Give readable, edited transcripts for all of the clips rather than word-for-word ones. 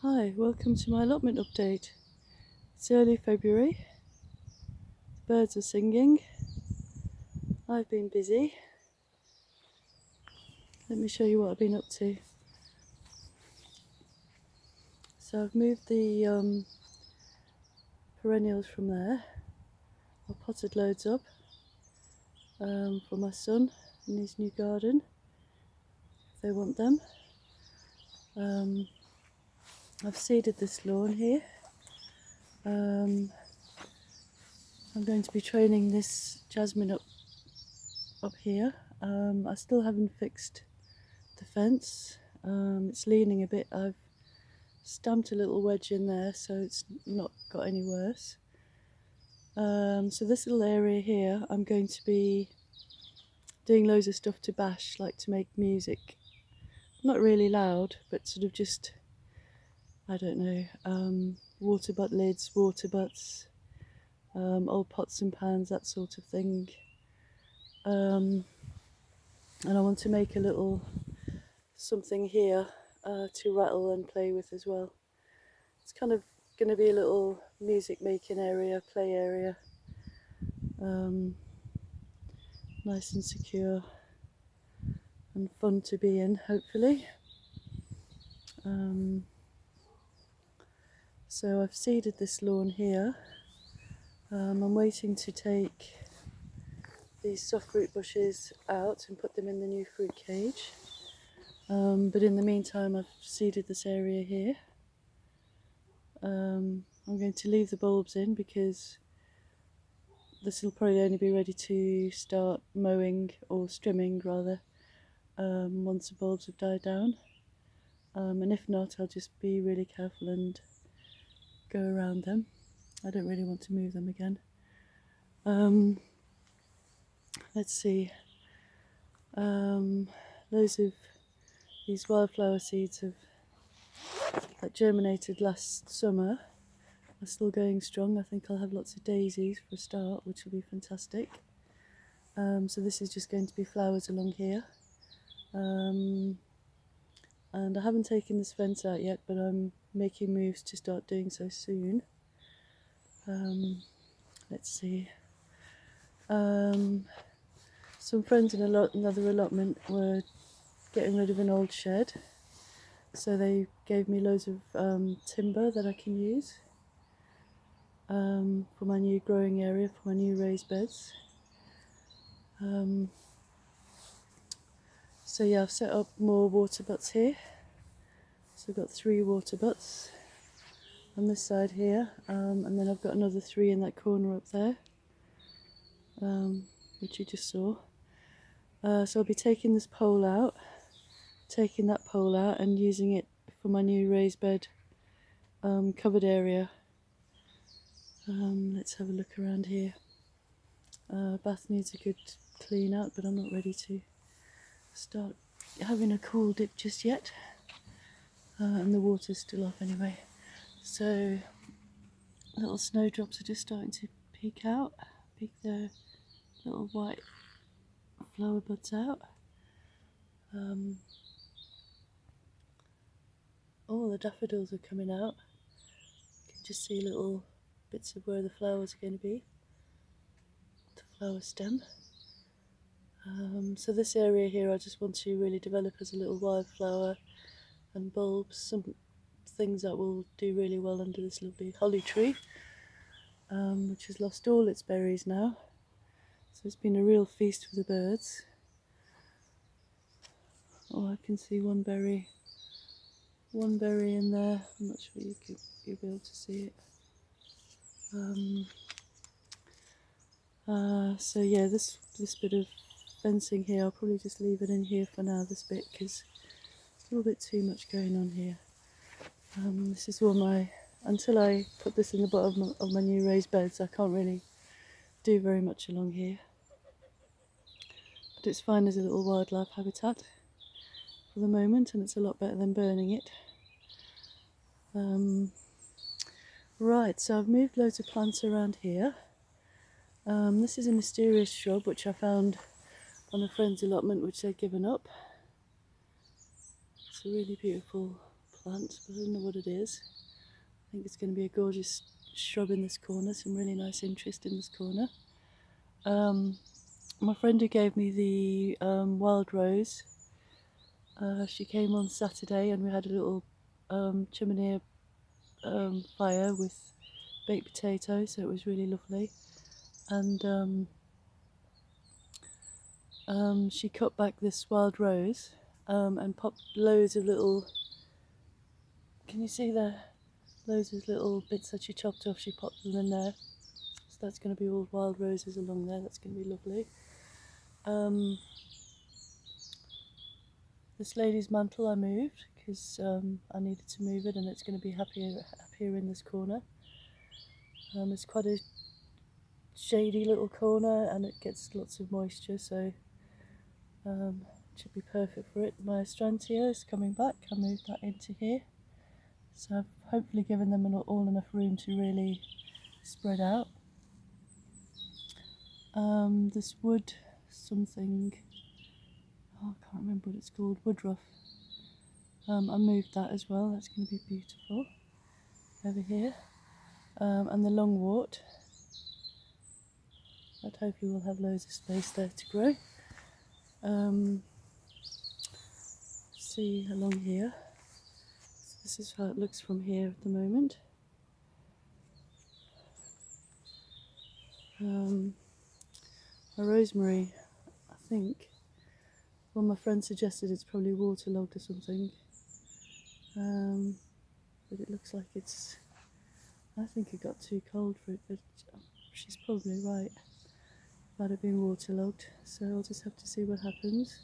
Hi, welcome to my allotment update. It's early February, the birds are singing, I've been busy. Let me show you what I've been up to. So I've moved the perennials from there. I've potted loads up for my son in his new garden, if they want them. I've seeded this lawn here. I'm going to be training this jasmine up here. I still haven't fixed the fence. It's leaning a bit. I've stamped a little wedge in there so it's not got any worse. So this little area here, I'm going to be doing loads of stuff to bash, like to make music. Not really loud, but sort of just, I don't know, water butt lids, water butts, old pots and pans, that sort of thing. And I want to make a little something here to rattle and play with as well. It's kind of going to be a little music making area, play area. Nice and secure and fun to be in, hopefully. So I've seeded this lawn here. I'm waiting to take these soft fruit bushes out and put them in the new fruit cage. But in the meantime I've seeded this area here. I'm going to leave the bulbs in because this will probably only be ready to start mowing or trimming rather once the bulbs have died down. And if not, I'll just be really careful and go around them. I don't really want to move them again. Let's see. Loads of these wildflower seeds that germinated last summer are still going strong. I think I'll have lots of daisies for a start, which will be fantastic. So this is just going to be flowers along here. And I haven't taken this fence out yet, but I'm making moves to start doing so soon. Let's see. Some friends in another allotment were getting rid of an old shed, so they gave me loads of timber that I can use for my new growing area, for my new raised beds. So yeah, I've set up more water butts here. So I've got 3 water butts on this side here, and then I've got another 3 in that corner up there, which you just saw. So I'll be taking this pole out, taking that pole out and using it for my new raised bed covered area. Let's have a look around here. Bath needs a good clean out, but I'm not ready to start having a cool dip just yet. And the water's still off anyway. So little snowdrops are just starting to peek out, peek their little white flower buds out. All the daffodils are coming out. You can just see little bits of where the flowers are going to be, the flower stem. So this area here I just want to really develop as a little wildflower and bulbs, some things that will do really well under this lovely holly tree, which has lost all its berries now. So it's been a real feast for the birds. Oh, I can see one berry in there. I'm not sure you'll be able to see it. So yeah, this bit of fencing here, I'll probably just leave it in here for now, this bit, because there's a little bit too much going on here. This is all until I put this in the bottom of my new raised beds, I can't really do very much along here. But it's fine as a little wildlife habitat for the moment, and it's a lot better than burning it. Right, so I've moved loads of plants around here. This is a mysterious shrub which I found on a friend's allotment, which they'd given up. It's a really beautiful plant, but I don't know what it is. I think it's going to be a gorgeous shrub in this corner, some really nice interest in this corner. My friend who gave me the wild rose, she came on Saturday and we had a little chimney fire with baked potatoes, so it was really lovely. And she cut back this wild rose and popped loads of little, can you see there? Loads of little bits that she chopped off, she popped them in there. So that's going to be all wild roses along there, that's going to be lovely. This lady's mantle I moved because I needed to move it, and it's going to be happier in this corner. It's quite a shady little corner and it gets lots of moisture, so it should be perfect for it. My astrantia is coming back, I moved that into here, so I've hopefully given them all enough room to really spread out. This wood something, oh, I can't remember what it's called, woodruff. I moved that as well, that's going to be beautiful over here. And the lungwort, that hopefully will have loads of space there to grow. See along here, so this is how it looks from here at the moment. My rosemary, I think, well, my friend suggested it's probably waterlogged or something, but it looks like it's, I think it got too cold for it, but she's probably right. Might have been waterlogged, so I'll just have to see what happens.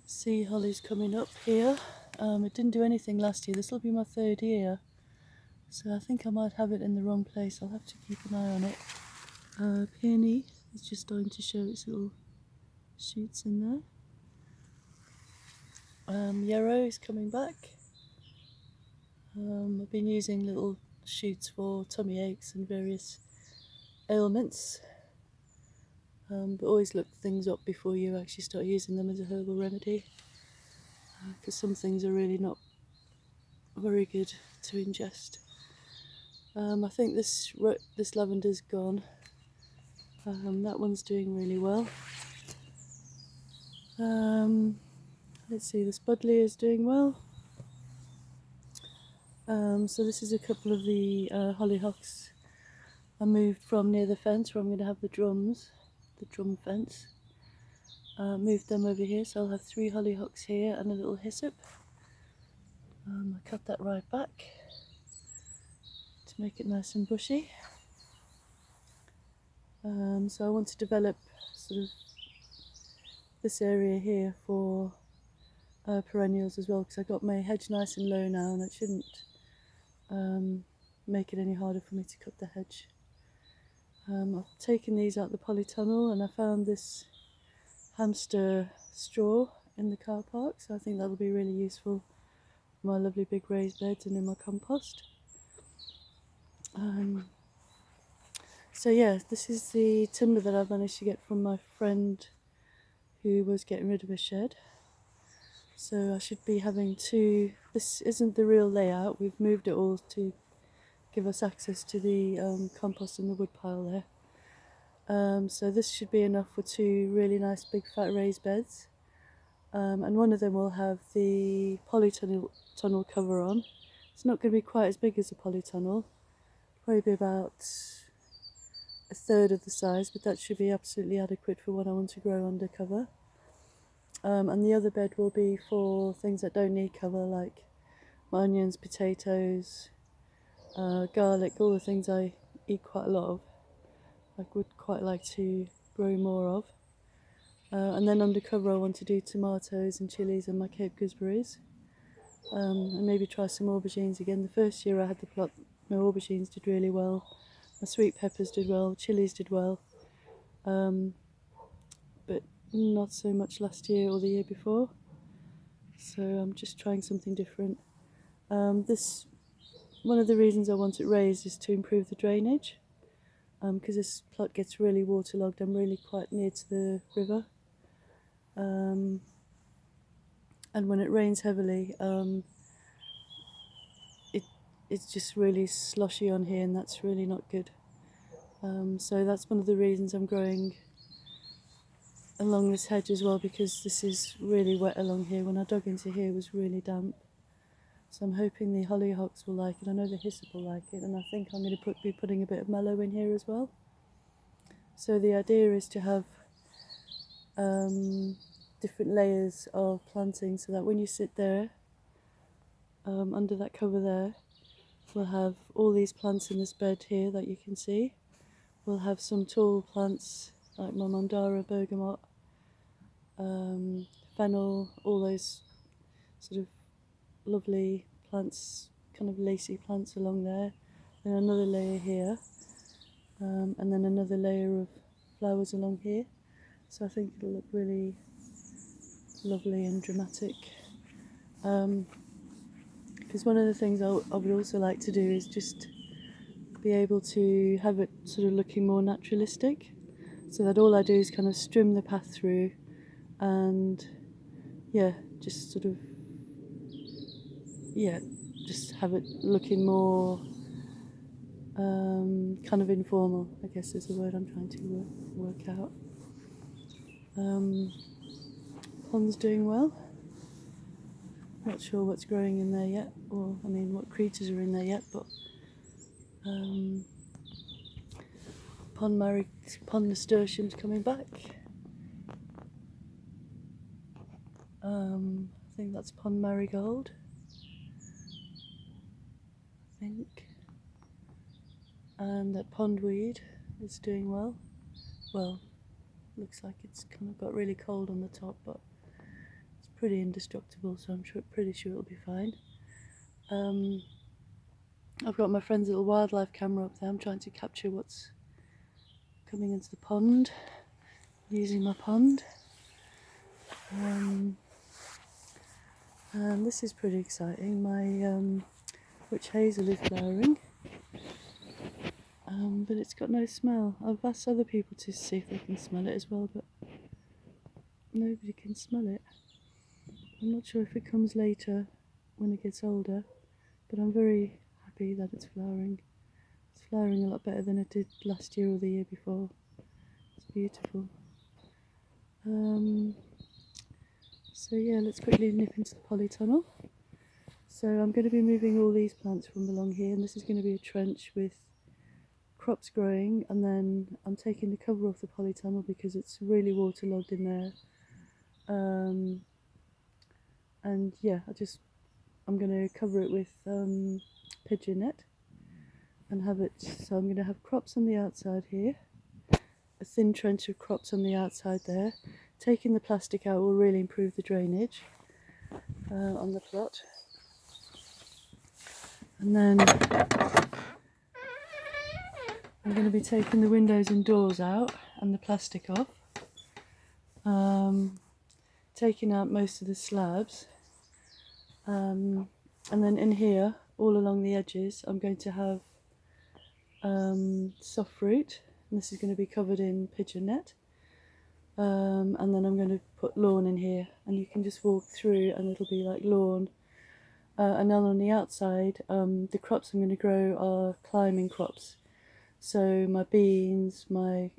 Sea holly's coming up here. It didn't do anything last year. This will be my 3rd year, so I think I might have it in the wrong place. I'll have to keep an eye on it. Peony is just starting to show its little shoots in there. Yarrow is coming back. I've been using little shoots for tummy aches and various ailments, but always look things up before you actually start using them as a herbal remedy, because some things are really not very good to ingest. I think this lavender's gone. That one's doing really well. Let's see, this budleia is doing well. So this is a couple of the hollyhocks I moved from near the fence where I'm going to have the drum fence. Moved them over here, so I'll have 3 hollyhocks here and a little hyssop. I cut that right back to make it nice and bushy. So I want to develop sort of this area here for perennials as well, because I got my hedge nice and low now, and it shouldn't make it any harder for me to cut the hedge. I've taken these out the polytunnel and I found this hamster straw in the car park, so I think that'll be really useful for my lovely big raised beds and in my compost. So yeah, this is the timber that I've managed to get from my friend who was getting rid of a shed. So I should be having 2, this isn't the real layout, we've moved it all to give us access to the compost and the wood pile there. So this should be enough for 2 really nice big fat raised beds. And one of them will have the polytunnel cover on. It's not going to be quite as big as a polytunnel, probably be about 1/3 of the size, but that should be absolutely adequate for what I want to grow under cover. And the other bed will be for things that don't need cover, like my onions, potatoes, garlic, all the things I eat quite a lot of, I would quite like to grow more of. And then under cover I want to do tomatoes and chilies and my Cape gooseberries, and maybe try some aubergines again. The first year I had the plot, my aubergines did really well, my sweet peppers did well, chilies did well, but not so much last year or the year before, so I'm just trying something different. One of the reasons I want it raised is to improve the drainage, because this plot gets really waterlogged. I'm really quite near to the river, and when it rains heavily, it's just really sloshy on here, and that's really not good. So that's one of the reasons I'm growing along this hedge as well, because this is really wet along here. When I dug into here, it was really damp. So I'm hoping the hollyhocks will like it. I know the hyssop will like it, and I think I'm going to be putting a bit of mallow in here as well. So the idea is to have different layers of planting, so that when you sit there under that cover there, we'll have all these plants in this bed here that you can see. We'll have some tall plants like my mandara, bergamot, fennel, all those sort of lovely plants, kind of lacy plants along there. Then another layer here, and then another layer of flowers along here. So I think it'll look really lovely and dramatic. Because one of the things I would also like to do is just be able to have it sort of looking more naturalistic, so that all I do is kind of strim the path through, and just sort of just have it looking more kind of informal, I guess is the word I'm trying to work out. Pond's doing well. Not sure what's growing in there yet, or I mean what creatures are in there yet, but pond nasturtium's coming back. I think that's pond marigold, I think. And that pondweed is doing well. Well, looks like it's kind of got really cold on the top, but it's pretty indestructible, so I'm pretty sure it'll be fine. I've got my friend's little wildlife camera up there. I'm trying to capture what's coming into the pond, using my pond. And this is pretty exciting. My witch hazel is flowering, but it's got no smell. I've asked other people to see if they can smell it as well, but nobody can smell it. I'm not sure if it comes later when it gets older, but I'm very happy that it's flowering. It's flowering a lot better than it did last year or the year before. It's beautiful. So yeah, let's quickly nip into the polytunnel. So I'm going to be moving all these plants from along here, and this is going to be a trench with crops growing, and then I'm taking the cover off the polytunnel because it's really waterlogged in there. And yeah, I'm going to cover it with pigeon net and have it, so I'm going to have crops on the outside here, a thin trench of crops on the outside there. Taking the plastic out will really improve the drainage on the plot. And then I'm going to be taking the windows and doors out and the plastic off, taking out most of the slabs, and then in here, all along the edges, I'm going to have soft fruit, and this is going to be covered in pigeon net. And then I'm going to put lawn in here, and you can just walk through and it'll be like lawn. And then on the outside, the crops I'm going to grow are climbing crops. So my beans, my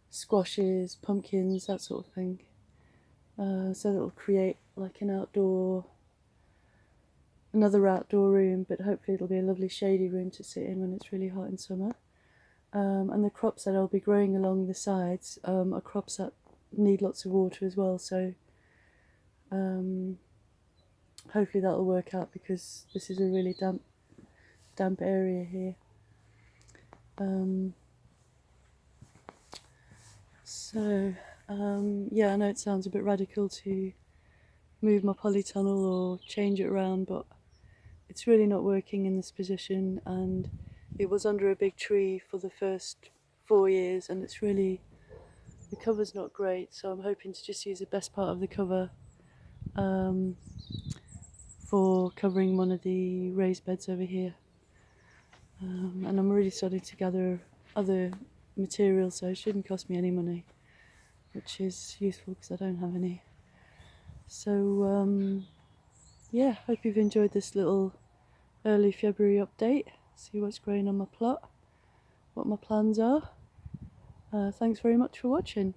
squashes, pumpkins, that sort of thing. So that'll create like another outdoor room, but hopefully it'll be a lovely shady room to sit in when it's really hot in summer. And the crops that I'll be growing along the sides are crops that need lots of water as well, so hopefully that'll work out, because this is a really damp area here. Yeah, I know it sounds a bit radical to move my polytunnel or change it around, but it's really not working in this position, and it was under a big tree for the first 4 years, and the cover's not great, so I'm hoping to just use the best part of the cover for covering one of the raised beds over here. And I'm really starting to gather other materials, so it shouldn't cost me any money, which is useful because I don't have any. So yeah, hope you've enjoyed this little early February update. See what's growing on my plot, what my plans are. Thanks very much for watching.